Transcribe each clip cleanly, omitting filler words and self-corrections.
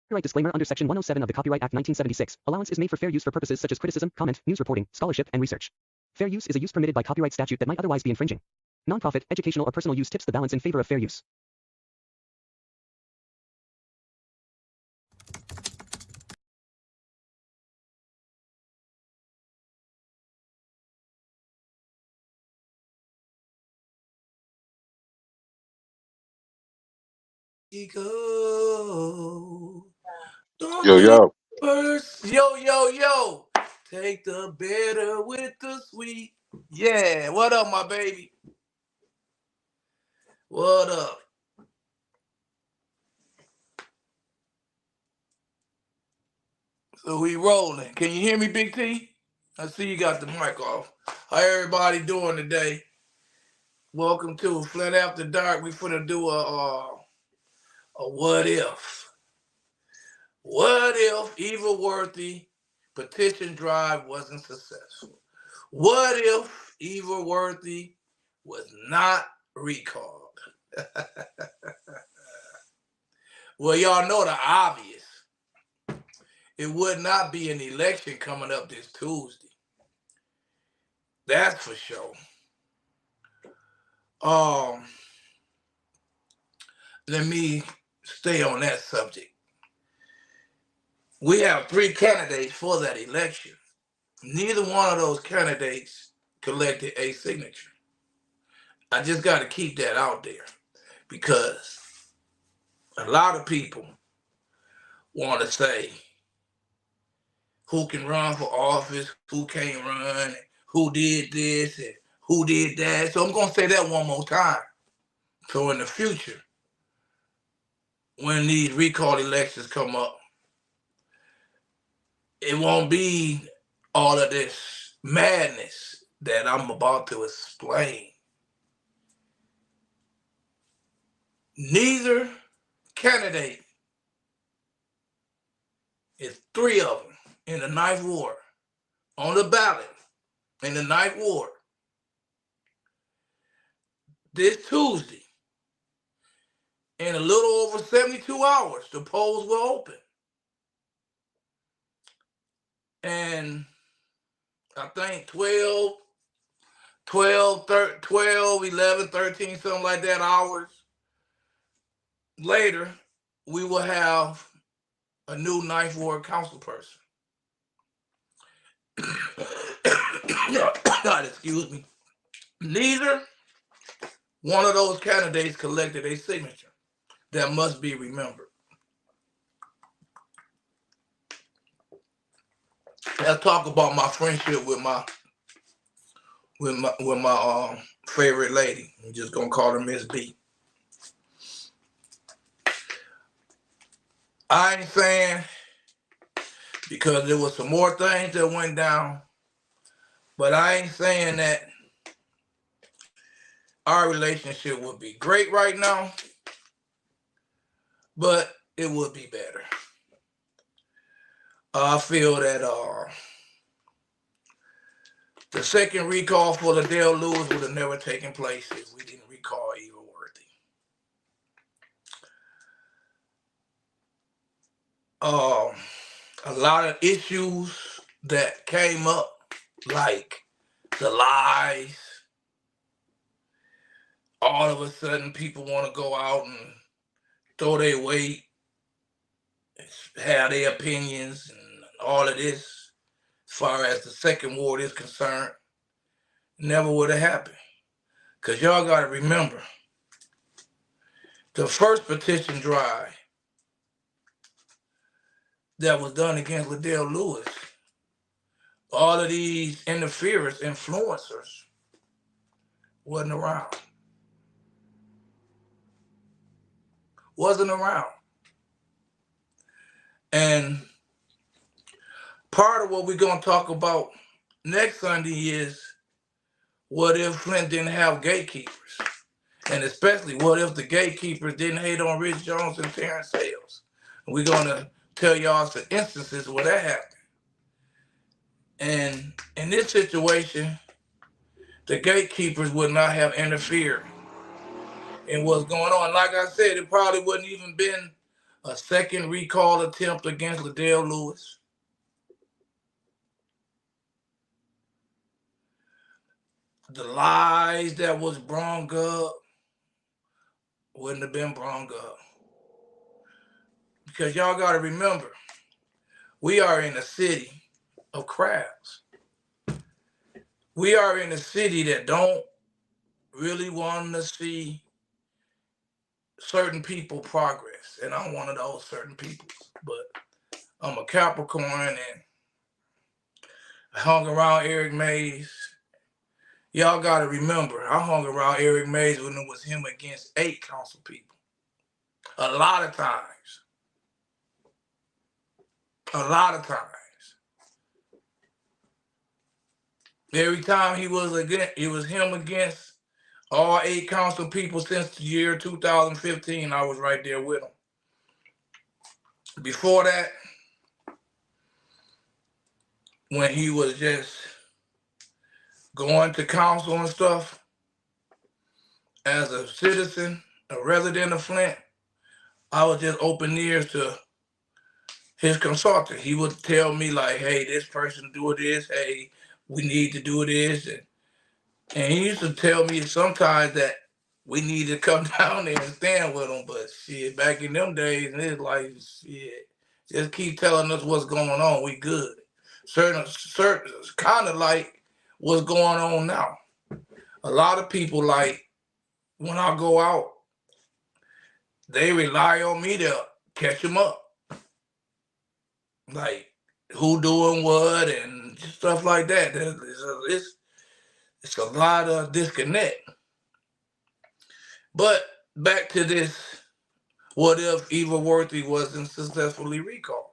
Copyright disclaimer under Section 107 of the Copyright Act 1976. Allowance is made for fair use for purposes such as criticism, comment, news reporting, scholarship, and research. Fair use is a use permitted by copyright statute that might otherwise be infringing. Nonprofit, educational, or personal use tips the balance in favor of fair use. Go. Don't Yo, think yo. first. Yo. Take the bitter with the sweet. Yeah. What up, my baby? What up? So we rolling. Can you hear me, Big T? I see you got the mic off. How everybody doing today? Welcome to Flint After Dark. We finna do a what if. What if Eva Worthy petition drive wasn't successful? What if Eva Worthy was not recalled? Well, y'all know the obvious. It would not be an election coming up this Tuesday. That's for sure. Let me stay on that subject. We have 3 candidates for that election. Neither one of those candidates collected a signature. I just got to keep that out there because a lot of people want to say who can run for office, who can't run, who did this, and who did that. So I'm going to say that one more time. So in the future, when these recall elections come up, it won't be all of this madness that I'm about to explain. Neither candidate, it's 3 of them in the 9th ward, on the ballot in the 9th ward. This Tuesday, in a little over 72 hours, the polls will open. And I think 12, 11, 13, something like that hours later, we will have a new 9th ward council person. God, excuse me. Neither one of those candidates collected a signature. That must be remembered. Let's talk about my friendship with my favorite lady. I'm just gonna call her Miss B. I ain't saying because there was some more things that went down, but I ain't saying that our relationship would be great right now, but it would be better. I feel that the second recall for Liddell Lewis would have never taken place if we didn't recall Eva Worthy. A lot of issues that came up, like the lies. All of a sudden, people want to go out and throw their weight, have their opinions, and all of this, as far as the second ward is concerned, never would have happened. Because y'all got to remember, the first petition drive that was done against Liddell Lewis, all of these interferers, influencers, wasn't around. Wasn't around. And part of what we're going to talk about next Sunday is what if Flint didn't have gatekeepers? And especially what if the gatekeepers didn't hate on Rich Jones and Terrence Hales? And we're going to tell y'all some instances where that happened. And in this situation, the gatekeepers would not have interfered in what's going on. Like I said, it probably wouldn't even been a second recall attempt against Liddell Lewis. The lies that was brung up wouldn't have been brung up. Because y'all got to remember, we are in a city of crowds. We are in a city that don't really want to see certain people progress. And I'm one of those certain people. But I'm a Capricorn and I hung around Eric Mays. Y'all got to remember, I hung around Eric Mays when it was him against 8 council people. A lot of times. A lot of times. Every time he was him against all 8 council people since the year 2015. I was right there with him. Before that, when he was just going to council and stuff, as a citizen, a resident of Flint, I was just open ears to his consultant. He would tell me like, hey, this person do this, hey, we need to do this. And he used to tell me sometimes that we need to come down there and stand with him. But shit, back in them days, and it's like, shit, just keep telling us what's going on. We good. Certain kind of like what's going on now. A lot of people, like, when I go out, they rely on me to catch them up. Like, who doing what and stuff like that. It's a lot of disconnect. But back to this, what if Eva Worthy wasn't successfully recalled?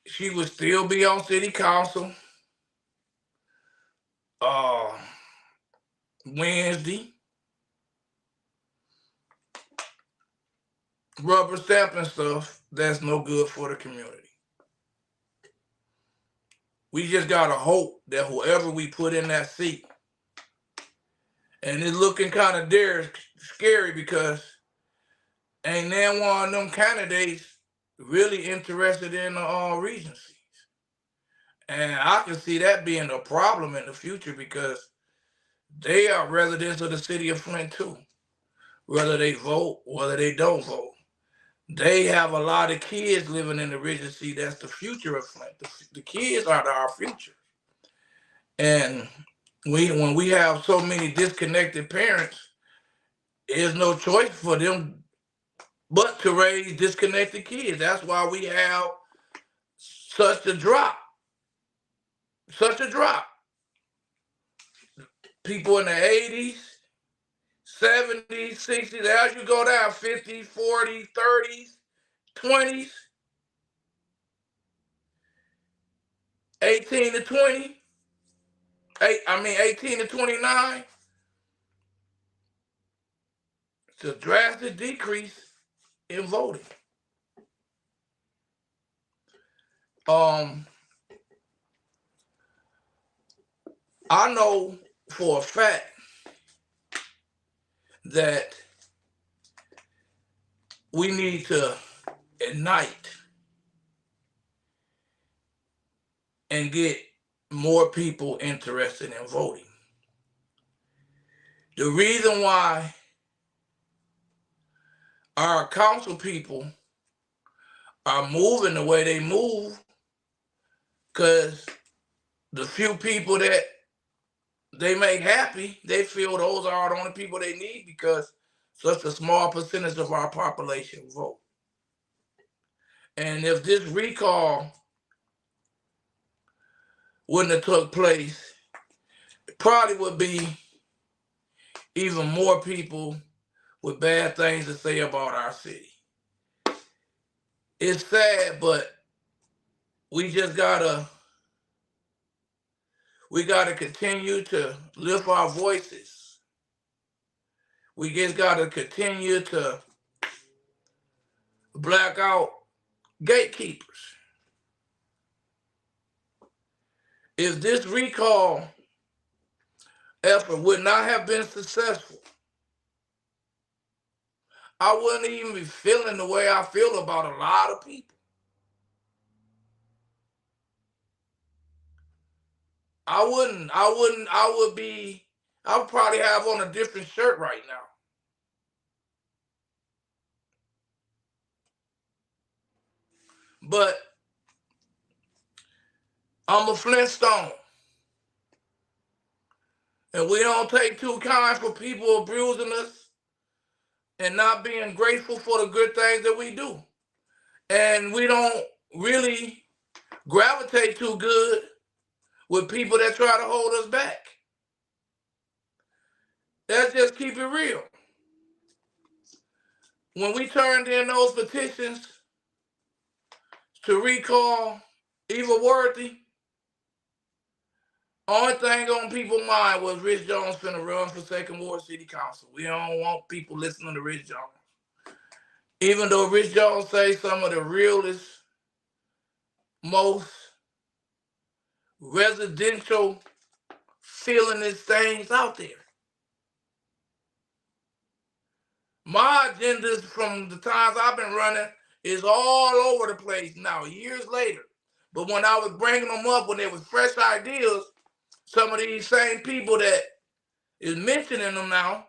She would still be on city council Wednesday. Rubber stamping stuff that's no good for the community. We just gotta hope that whoever we put in that seat, and it's looking kind of scary because ain't there one of them candidates really interested in the regencies. And I can see that being a problem in the future because they are residents of the city of Flint too. Whether they vote, whether they don't vote. They have a lot of kids living in the Regency. That's the future of Flint. The kids are our future. And when we have so many disconnected parents, there's no choice for them but to raise disconnected kids. That's why we have such a drop. Such a drop. People in the 80s, 70s, 60s, as you go down, 50s, 40s, 30s, 20s, 18 to 20, 18 to 29, it's a drastic decrease in voting. I know for a fact that we need to ignite and get more people interested in voting. The reason why our council people are moving the way they move, because the few people that they make happy, they feel those are the only people they need because such a small percentage of our population vote. And if this recall wouldn't have took place, it probably would be even more people with bad things to say about our city. It's sad, but we gotta continue to lift our voices. We just gotta continue to black out gatekeepers. If this recall effort would not have been successful, I wouldn't even be feeling the way I feel about a lot of people. I would probably have on a different shirt right now. But I'm a Flintstone. And we don't take too kind for people abusing us and not being grateful for the good things that we do. And we don't really gravitate too good with people that try to hold us back. Let's just keep it real. When we turned in those petitions to recall Eva Worthy, only thing on people's mind was Rich Jones finna run for second ward city council. We don't want people listening to Rich Jones. Even though Rich Jones say some of the realest, most residential feelingest things out there. My agendas from the times I've been running is all over the place now, years later. But when I was bringing them up, when there was fresh ideas, some of these same people that is mentioning them now,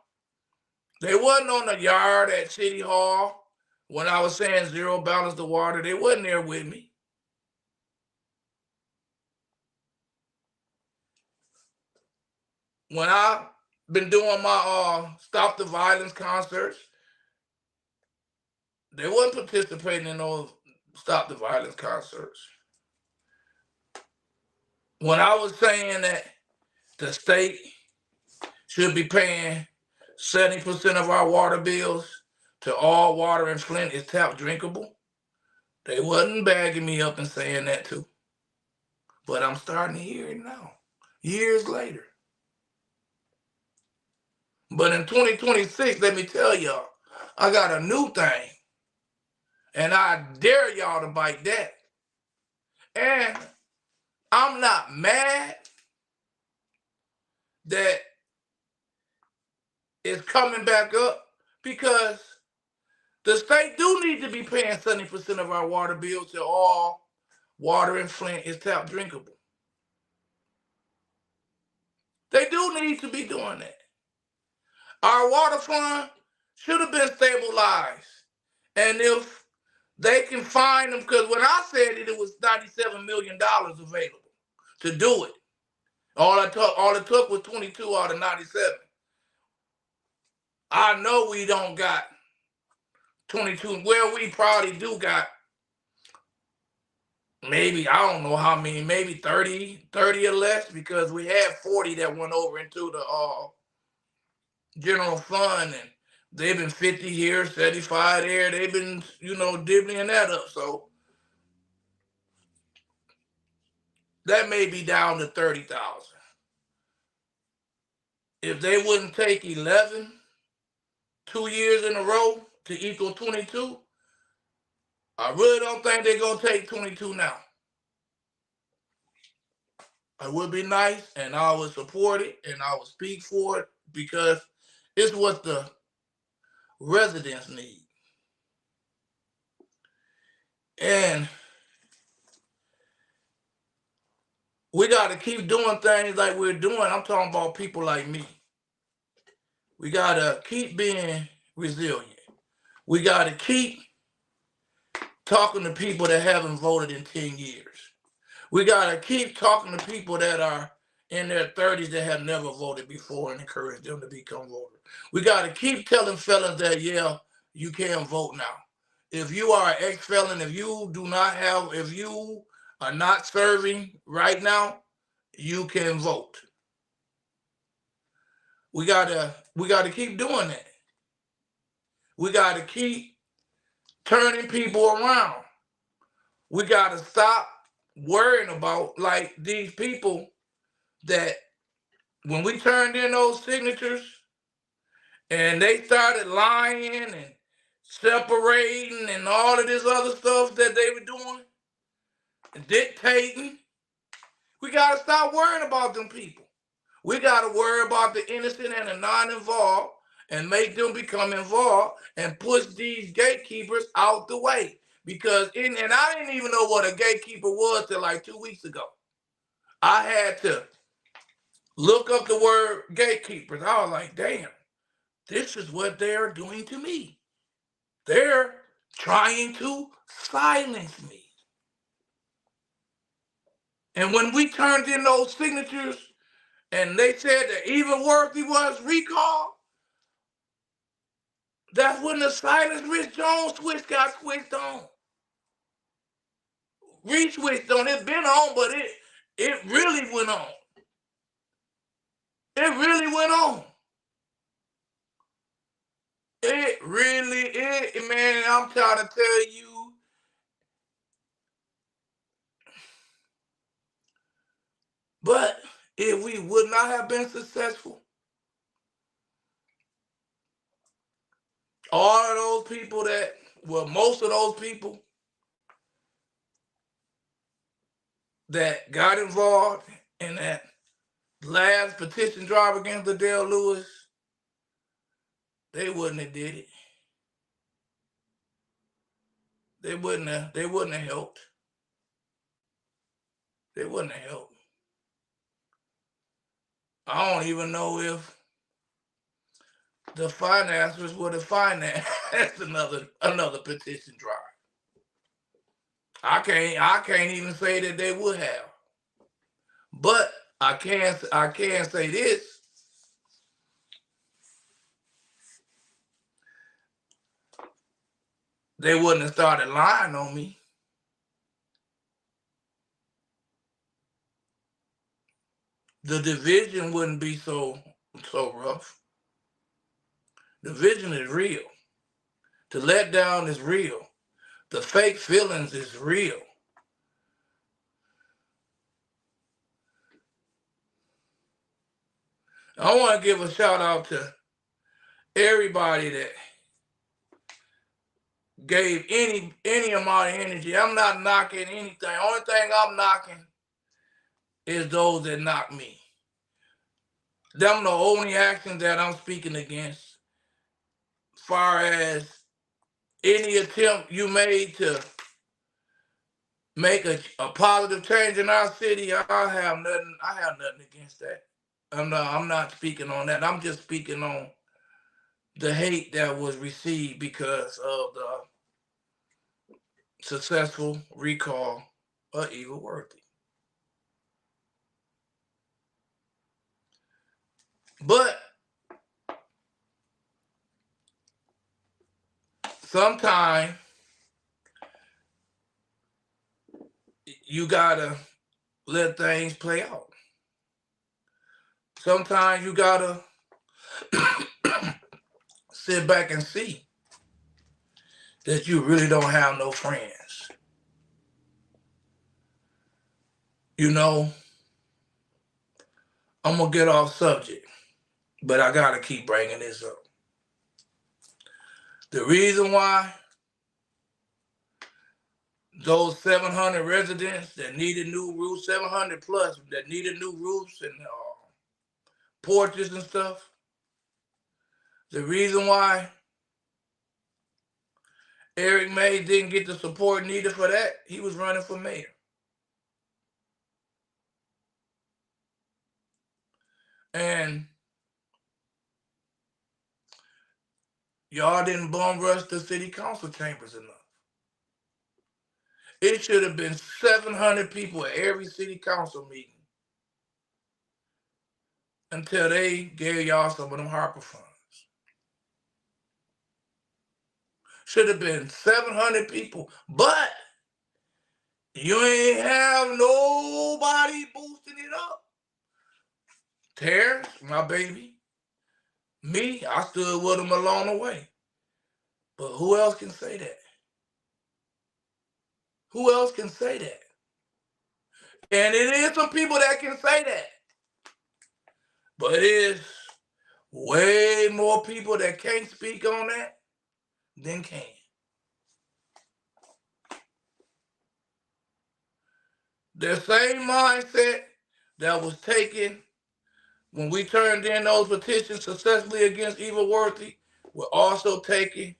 they wasn't on the yard at City Hall when I was saying zero balance the water. They wasn't there with me. When I've been doing my Stop the Violence concerts, they wasn't participating in those Stop the Violence concerts. When I was saying that the state should be paying 70% of our water bills to all water in Flint is tap drinkable, they wasn't bagging me up and saying that too. But I'm starting to hear it now, years later. But in 2026, let me tell y'all, I got a new thing. And I dare y'all to bite that. And I'm not mad that it's coming back up because the state do need to be paying 70% of our water bill to all water in Flint is tap drinkable. They do need to be doing that. Our water fund should have been stabilized. And if they can find them, because when I said it was $97 million available to do it. All it took was 22 out of 97. I know we don't got 22. Well, we probably do got maybe, I don't know how many, maybe 30 or less, because we had 40 that went over into the general fund, and they've been 50 here, 75 there. They've been, divvying that up. So that may be down to 30,000. If they wouldn't take 11, 2 years in a row to equal 22, I really don't think they're going to take 22 now. It would be nice, and I would support it, and I would speak for it, because it's what the residents need. And we got to keep doing things like we're doing. I'm talking about people like me. We got to keep being resilient. We got to keep talking to people that haven't voted in 10 years. We got to keep talking to people that are in their 30s that have never voted before and encourage them to become voters. We got to keep telling felons that, yeah, you can vote now. If you are an ex-felon, if you are not serving right now, you can vote. We gotta keep doing that. We gotta keep turning people around. We gotta stop worrying about like these people that when we turned in those signatures and they started lying and separating and all of this other stuff that they were doing, dictating, we got to stop worrying about them people. We got to worry about the innocent and the non-involved, and make them become involved and push these gatekeepers out the way. Because and I didn't even know what a gatekeeper was till like 2 weeks ago. I had to look up the word gatekeepers. I was like, damn, this is what they're doing to me. They're trying to silence me. And when we turned in those signatures and they said that even Worthy was recalled, that's when the silence Rich Jones switch got switched on. Re-switched on. It's been on, but it really went on. It really went on. It really, man, I'm trying to tell you. But if we would not have been successful, all of those people most of those people that got involved in that last petition drive against Liddell Lewis, they wouldn't have did it. They wouldn't have helped. They wouldn't have helped. I don't even know if the financiers would have financed another petition drive. I can't even say that they would have. But I can say this. They wouldn't have started lying on me. The division wouldn't be so rough. Division is real. The letdown is real. The fake feelings is real. I want to give a shout out to everybody that gave any amount of energy. I'm not knocking anything. Only thing I'm knocking is those that knock me. Them the only actions that I'm speaking against. As far as any attempt you made to make a positive change in our city, I have nothing against that. I'm not speaking on that. I'm just speaking on the hate that was received because of the successful recall of Eagle Worthy. But sometimes you gotta let things play out. Sometimes you gotta sit back and see that you really don't have no friends. You know, I'm gonna get off subject, but I gotta keep bringing this up. The reason why those 700 residents that needed new roofs, 700 plus that needed new roofs and porches and stuff, the reason why Eric Mays didn't get the support needed for that, he was running for mayor. And y'all didn't bum rush the city council chambers enough. It should have been 700 people at every city council meeting until they gave y'all some of them Harper funds. Should have been 700 people, but you ain't have nobody boosting it up. Terrence, my baby, me, I stood with him along the way. But who else can say that? Who else can say that? And it is some people that can say that. But it is way more people that can't speak on that than can. The same mindset that was taking when we turned in those petitions successfully against Eva Worthy, we're also taking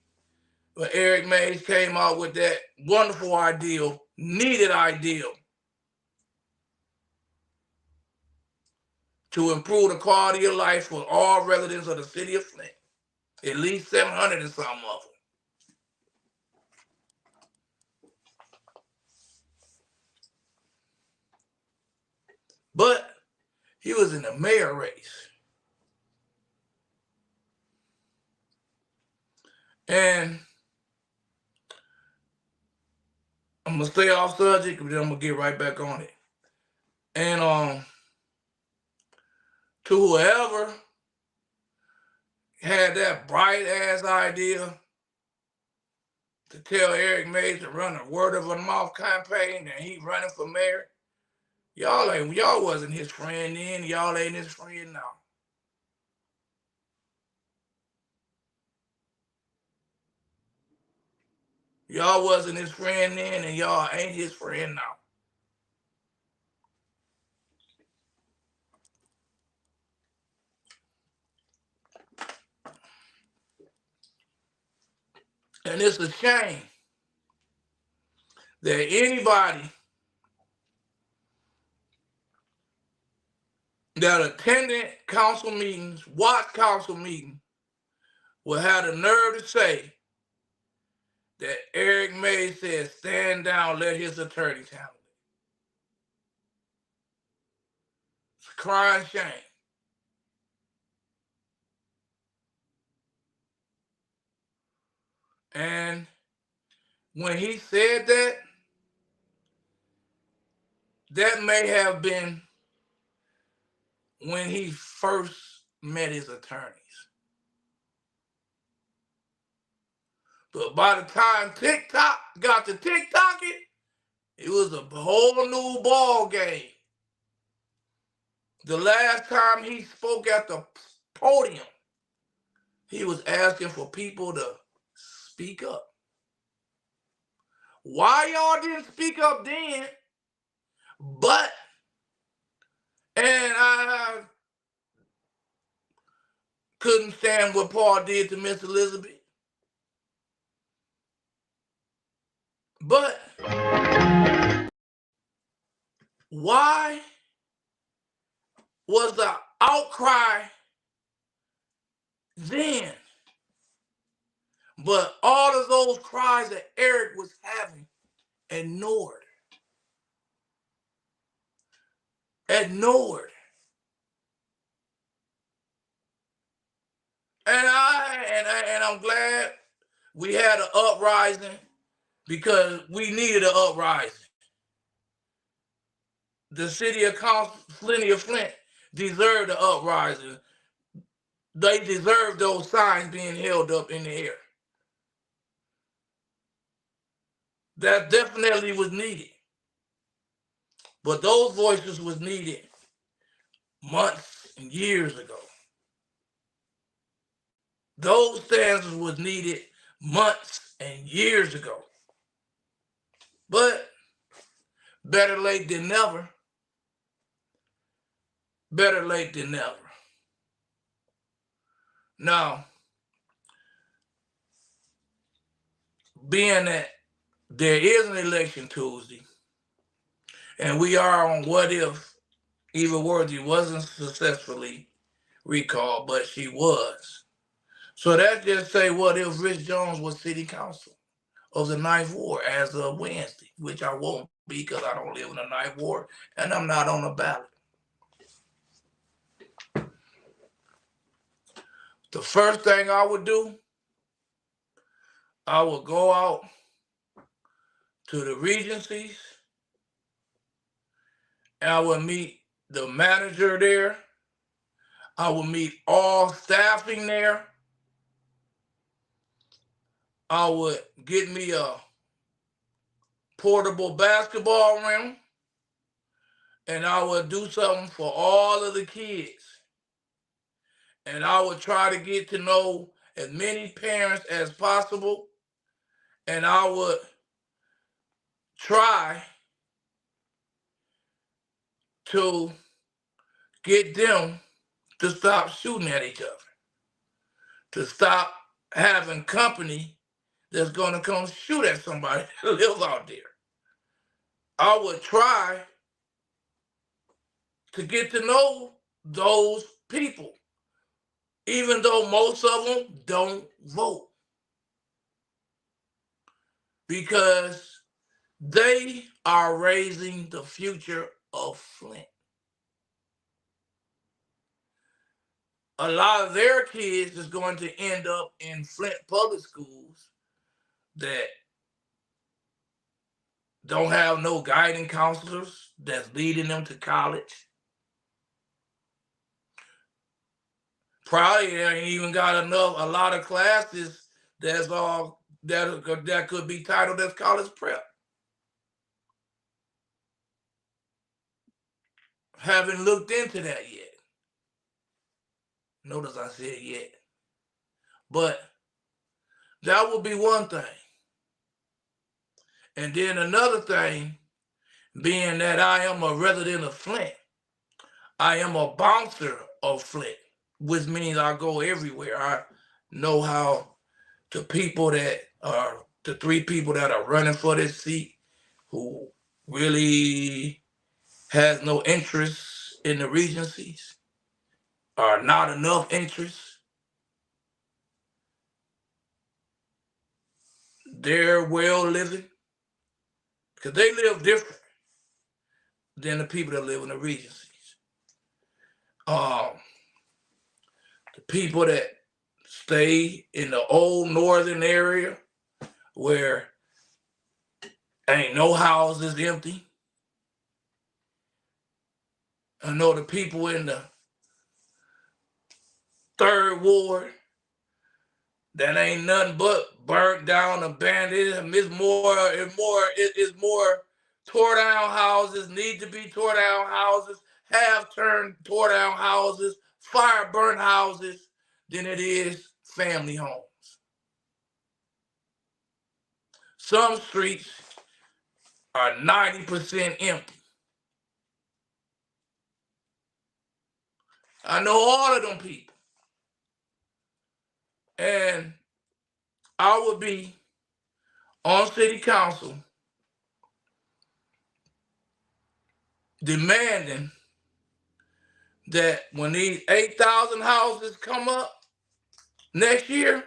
when Eric Mays came out with that wonderful ideal, needed ideal to improve the quality of life for all residents of the city of Flint, at least 700 and some of them. But he was in the mayor race. And I'm going to stay off subject, but then I'm going to get right back on it. And to whoever had that bright ass idea to tell Eric Mays to run a word of a mouth campaign and he running for mayor, y'all wasn't his friend then, y'all ain't his friend now. Y'all wasn't his friend then and y'all ain't his friend now. And it's a shame that anybody that attended council meetings, watched council meetings, will have the nerve to say that Eric Mays said, stand down, let his attorneys handle it. It's a crying shame. And when he said that, that may have been when he first met his attorneys. But by the time TikTok got to TikToking, it was a whole new ball game. The last time he spoke at the podium, he was asking for people to speak up. Why y'all didn't speak up then? But, and I couldn't stand what Paul did to Miss Elizabeth. But why was the outcry then? But all of those cries that Eric was having, ignored. Ignored. And I'm glad we had an uprising because we needed an uprising. The city of Flint deserved an uprising. They deserved those signs being held up in the air. That definitely was needed. But those voices was needed months and years ago. Those stanzas was needed months and years ago. But better late than never. Better late than never. Now, being that there is an election Tuesday, and we are on what if Eva Worthy wasn't successfully recalled, but she was. So that just say what if Rich Jones was city council of the 9th Ward as of Wednesday, which I won't be because I don't live in the 9th Ward and I'm not on the ballot. The first thing I would do, I would go out to the Regencies and I would meet the manager there. I would meet all staffing there. I would get me a portable basketball rim and I would do something for all of the kids. And I would try to get to know as many parents as possible. And I would try to get them to stop shooting at each other, to stop having company that's going to come shoot at somebody that lives out there. I would try to get to know those people, even though most of them don't vote, because they are raising the future of Flint. A lot of their kids is going to end up in Flint public schools that don't have no guiding counselors that's leading them to college. Probably ain't even got enough, a lot of classes that's all that could be titled as college prep. Haven't looked into that yet. Notice I said yet. But that would be one thing. And then another thing, being that I am a resident of Flint, I am a bouncer of Flint, which means I go everywhere. I know how the people that are, the three people that are running for this seat, who really has no interest in the regencies, or not enough interest. They're well living, because they live different than the people that live in the regencies. The people that stay in the old northern area where ain't no houses empty. I know the people in the third ward that ain't nothing but burnt down, abandoned. It's more tore down houses, need to be tore down houses, have turned tore down houses, fire burnt houses than it is family homes. Some streets are 90% empty. I know all of them people. And I would be on city council demanding that when these 8,000 houses come up next year,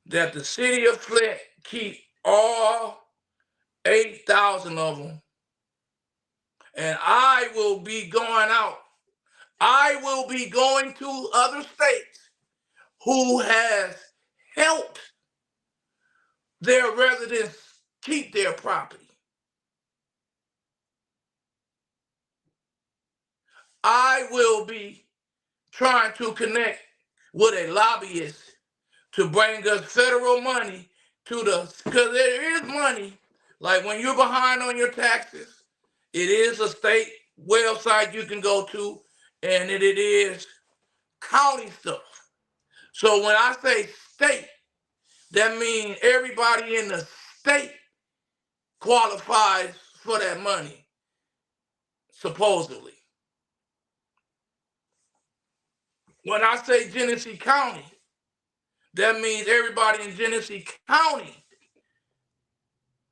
that the city of Flint keep all 8,000 of them. And I will be going out. I will be going to other states who has helped their residents keep their property. I will be trying to connect with a lobbyist to bring us federal money to because there is money, like when you're behind on your taxes, it is a state website you can go to, and it is county stuff. So when I say state, that means everybody in the state qualifies for that money, supposedly. When I say Genesee County, that means everybody in Genesee County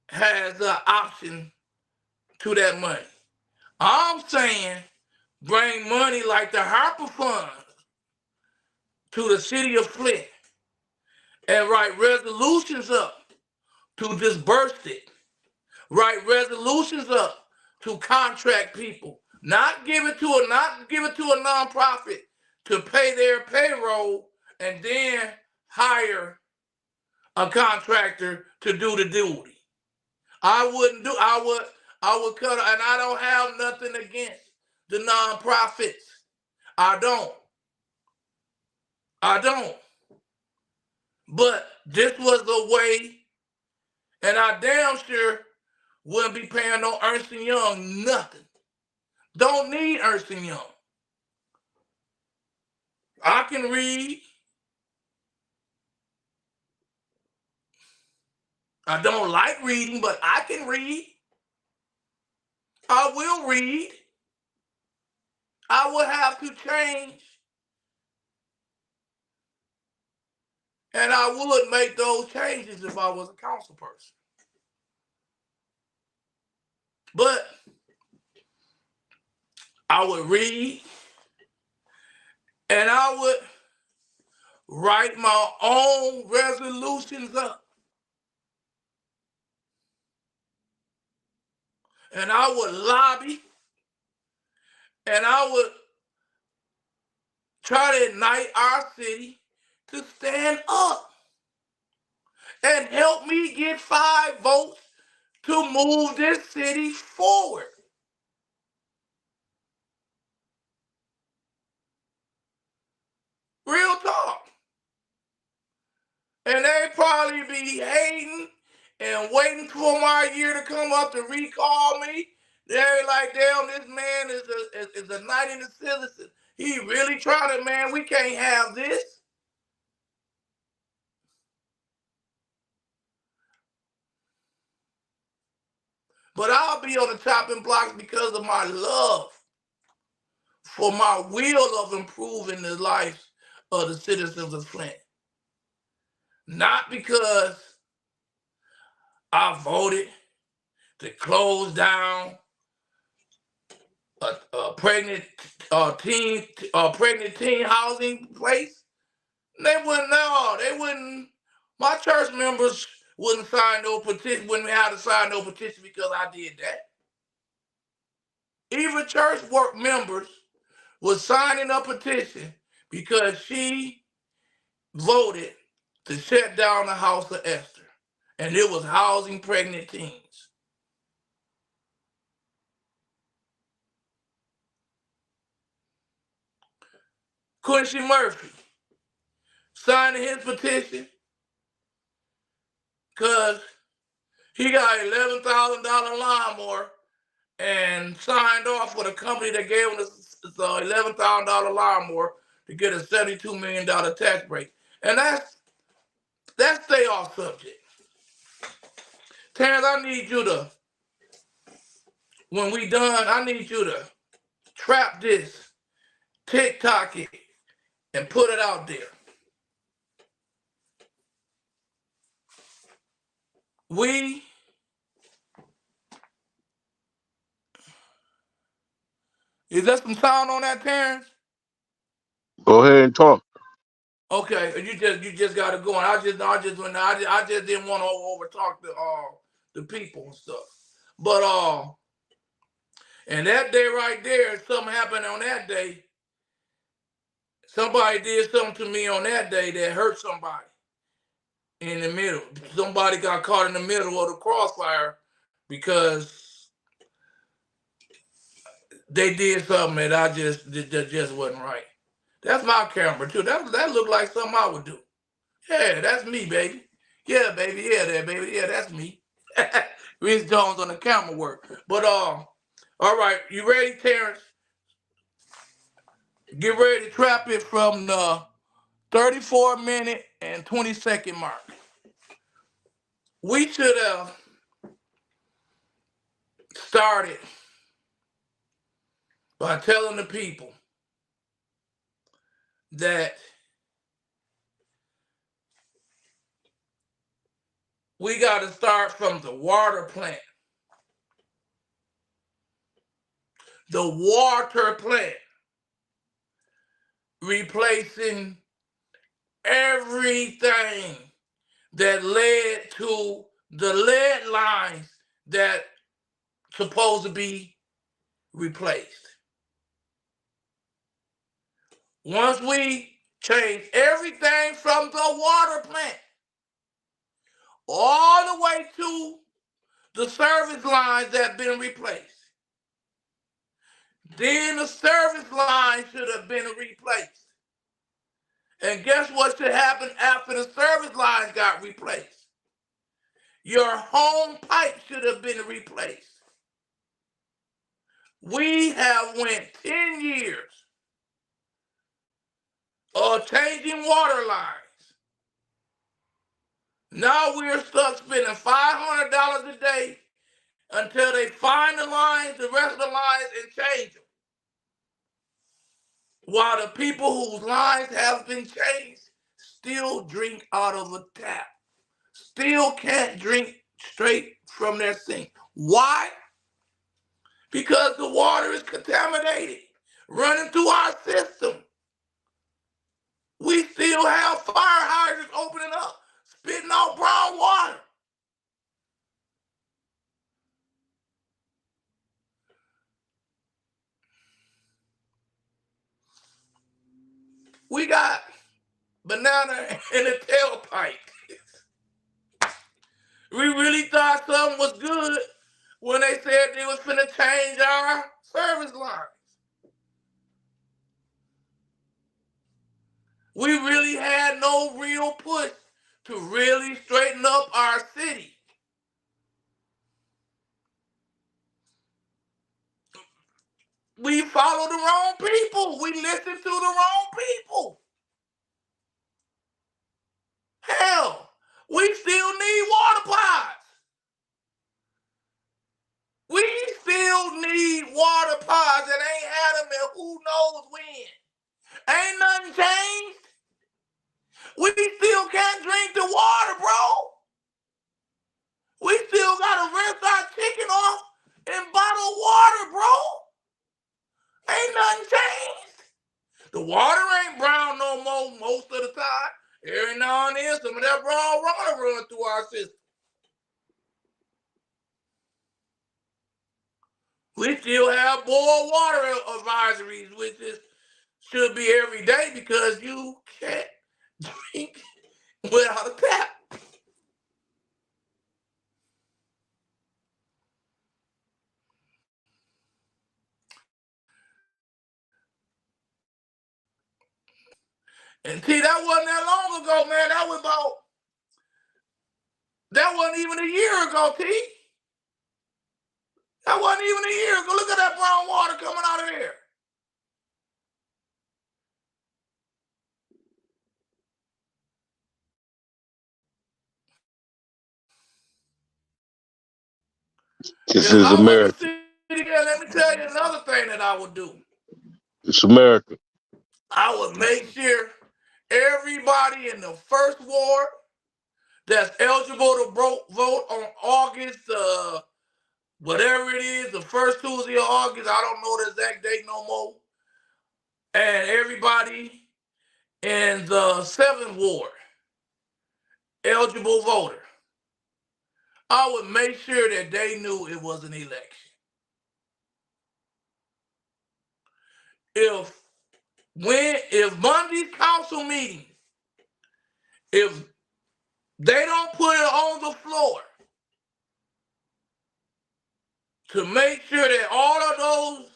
has an option to that money. I'm saying bring money like the Harper Fund to the city of Flint and write resolutions up to disburse it. Write resolutions up to contract people. Not give it to a nonprofit to pay their payroll and then hire a contractor to do the duty. I would cut, and I don't have nothing against the nonprofits. I don't. But this was the way, and I damn sure wouldn't be paying no Ernst & Young nothing. Don't need Ernst & Young. I can read. I don't like reading, but I can read. I will read. I would have to change, and I would make those changes if I was a council person. But I would read, and I would write my own resolutions up. And I would lobby, and I would try to ignite our city to stand up and help me get 5 votes to move this city forward. Real talk. And they probably be hating and waiting for my year to come up to recall me. They're like, damn, this man is a knight in the citizen. He really trying to, man, we can't have this. But I'll be on the chopping blocks because of my love for my will of improving the lives of the citizens of Flint. Not because I voted to close down a pregnant teen housing place. They wouldn't. My church members wouldn't sign no petition. Wouldn't have to sign no petition because I did that. Even church work members was signing a petition because she voted to shut down the House of Esther, and it was housing pregnant teens. Quincy Murphy signing his petition because he got an $11,000 lawnmower and signed off with a company that gave him the $11,000 lawnmower to get a $72 million tax break. And that's stay off subject. Terrence, I need you to, when we done, I need you to trap this, TikTok it, and put it out there. Is there some sound on that, Terrence? Go ahead and talk. Okay, you just got to go. And I just didn't want to over talk the people and stuff. But and that day right there, something happened on that day. Somebody did something to me on that day that hurt somebody in the middle. Somebody got caught in the middle of the crossfire because they did something that I just wasn't right. That's my camera too. That looked like something I would do. Yeah, that's me, baby. Yeah, baby. Yeah, there, baby. Yeah, that's me. Rich Jones on the camera work. But all right, you ready, Terrence? Get ready to trap it from the 34-minute and 20-second mark. We should have started by telling the people that we got to start from the water plant. The water plant. Replacing everything that led to the lead lines that supposed to be replaced. Once we change everything from the water plant all the way to the service lines that have been replaced, then the service lines should have been replaced. And guess what should happen after the service lines got replaced? Your home pipe should have been replaced. We have went 10 years of changing water lines. Now we're stuck spending $500 a day until they find the lines, the rest of the lines, and change them. while the people whose lives have been changed still drink out of a tap, still can't drink straight from their sink. Why? Because the water is contaminated, running through our system. We still have fire hydrants opening up, spitting out brown water. We got banana in the tailpipe. We really thought something was good when they said they was finna change our service lines. We really had no real push to really straighten up our city. We follow the wrong people. We listen to the wrong people. Hell, we still need water pipes. We still need water pipes that ain't had them in who knows when. Ain't nothing changed. We still can't drink the water, bro. We still gotta rinse our chicken off in bottled water, bro. Ain't nothing changed. The water ain't brown no more most of the time. Every now and then, some of that brown water run through our system. We still have boil water advisories, which should be every day because you can't drink without a tap. And T, that wasn't that long ago, man. That wasn't even a year ago, T. That wasn't even a year ago. Look at that brown water coming out of there. This If is I was America. a city guy, let me tell you another thing that I would do. It's America. I would make sure everybody in the first ward that's eligible to vote on August, whatever it is, the first Tuesday of August, I don't know the exact date no more, and everybody in the 7th ward, eligible voter, I would make sure that they knew it was an election. If Monday's council meeting, if they don't put it on the floor to make sure that all of those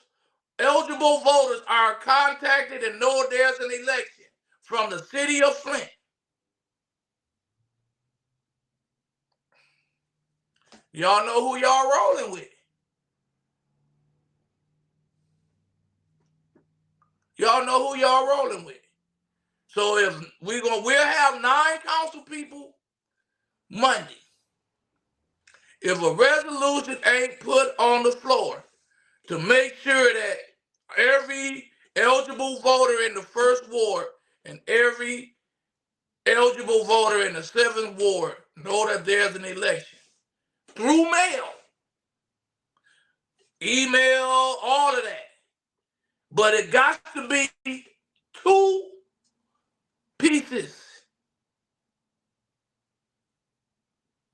eligible voters are contacted and know there's an election from the city of Flint, y'all know who y'all rolling with. Y'all know who y'all rolling with. So if we'll have 9 council people Monday. If a resolution ain't put on the floor to make sure that every eligible voter in the 1st ward and every eligible voter in the 7th ward know that there's an election through mail, email, all of that. But it got to be 2 pieces,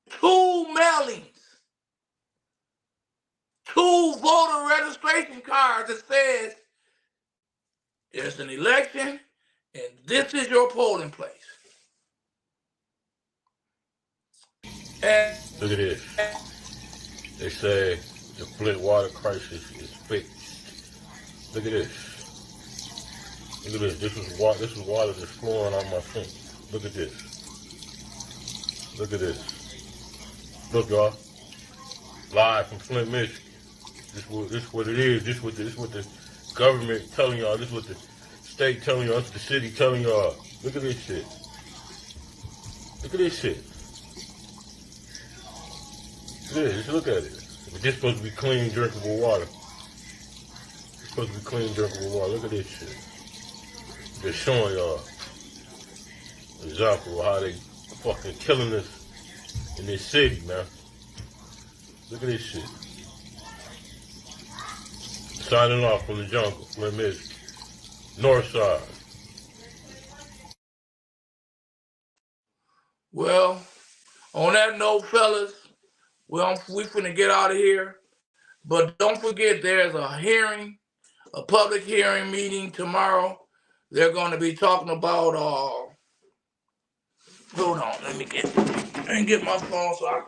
2 mailings, 2 voter registration cards that says there's an election and this is your polling place. And look at this. They say the Flint water crisis is fixed. Look at this. Look at this. This is water that's flowing out my sink. Look at this. Look at this. Look, y'all. Live from Flint, Michigan. This what it is. This what the government telling y'all. This what the state telling y'all. This what the city telling y'all. Look at this shit. Look at this shit. Yeah, just look at it. This supposed to be clean, drinkable water. It's supposed to be clean, drinkable water. Look at this shit. Just showing y'all example of how they fucking killing us in this city, man. Look at this shit. Signing off from the jungle, Flint, Michigan. North side. Well, on that note, fellas, we finna get out of here. But don't forget, there's a hearing, a public hearing meeting tomorrow. They're going to be talking about, hold on, let me get my phone so I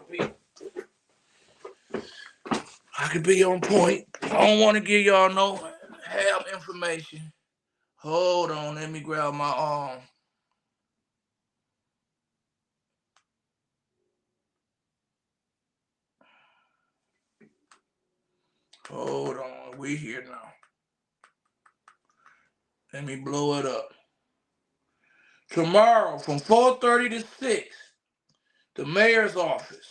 can be on point. I don't want to give y'all no half information. Hold on, let me grab my arm. Hold on, we here now. Let me blow it up. Tomorrow from 4:30 to 6, the mayor's office.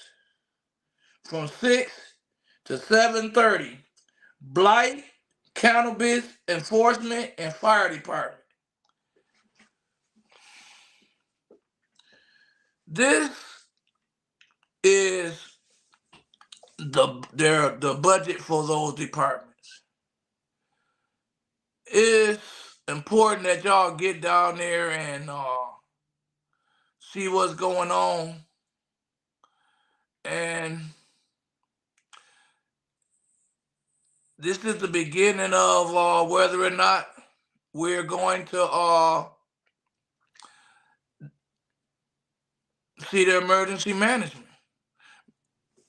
From 6 to 7:30, Blight, Cannabis Enforcement, and Fire Department. This is the budget for those departments. It's important that y'all get down there and see what's going on. And this is the beginning of whether or not we're going to see the emergency management.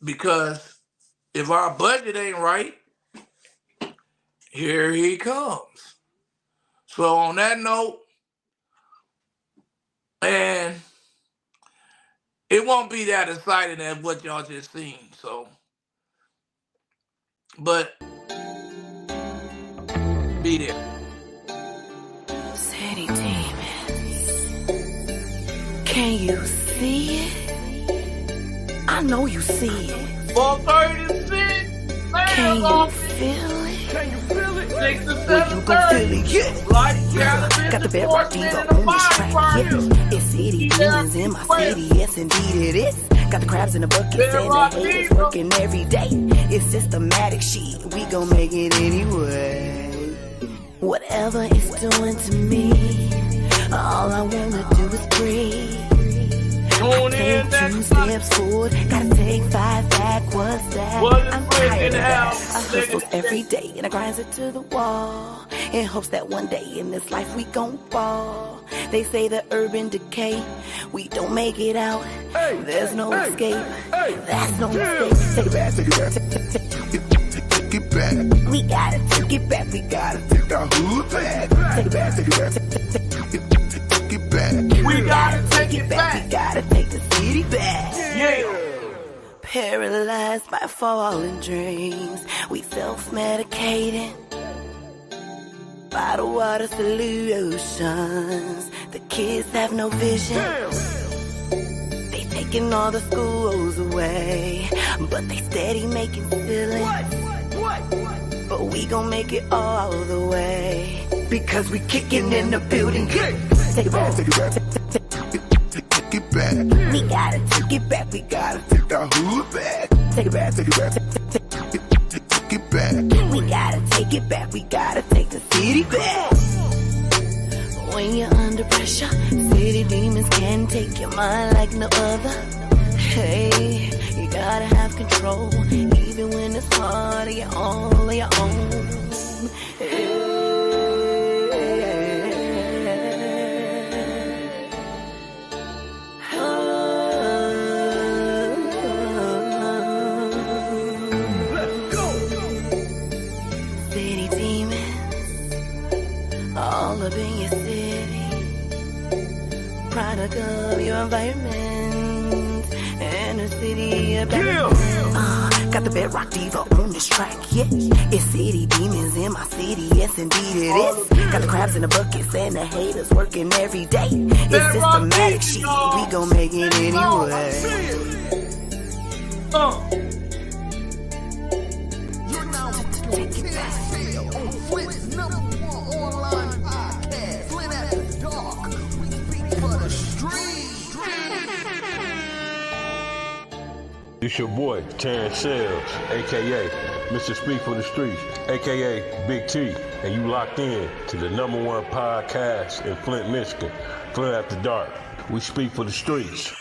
Because if our budget ain't right, here he comes. So on that note, and it won't be that exciting as what y'all just seen. So, but be there. City demons, can you see it? I know you see it. 4:36. Can you feel it? Can you feel it? 6 to Well, you gon' feel it, yeah. Light, cannabis, Got the bedrock diva on this track, yeah. It's city demons in my city, yes indeed it is. Got the crabs in the bucket and the haters working every day. It's systematic shit, we gon' make it anyway. Whatever it's doing to me, all I wanna do is breathe. Take 2 steps forward, gotta take 5 back. What's that? I'm tired of that. I hustle every day and I grind it to the wall in hopes that one day in this life we gon' fall. They say the urban decay, we don't make it out. There's no escape. That's no mistake. Take it back, take it back, take it back. We gotta take it back. We gotta take the hood back. Take it back, take it back, take it back. We gotta take it back. We gotta take the city back. Yeah. Paralyzed by falling dreams, we self-medicating. Bottled water solutions. The kids have no vision. They taking all the schools away, but they steady making feelings. But we gon' make it all the way, because we kicking in the building. Take it back, take it back, take it back. We gotta take it back, we gotta take the hood back. Take it back, take it back, take it back. We gotta take it back, we gotta take the city back. When you're under pressure, city demons can take your mind like no other. Hey, you gotta have control, even when it's hard and you're all on your own. Hey. All up in your city, product of your environment, and the city about got the bedrock diva on this track, yeah. It's city demons in my city, yes indeed it is. Got the crabs in the buckets and the haters working every day. It's systematic shit, we gon' make it anyway. Take it back. It's your boy, Terrence Sales, a.k.a. Mr. Speak for the Streets, a.k.a. Big T, and you locked in to the #1 podcast in Flint, Michigan, Flint After Dark. We speak for the streets.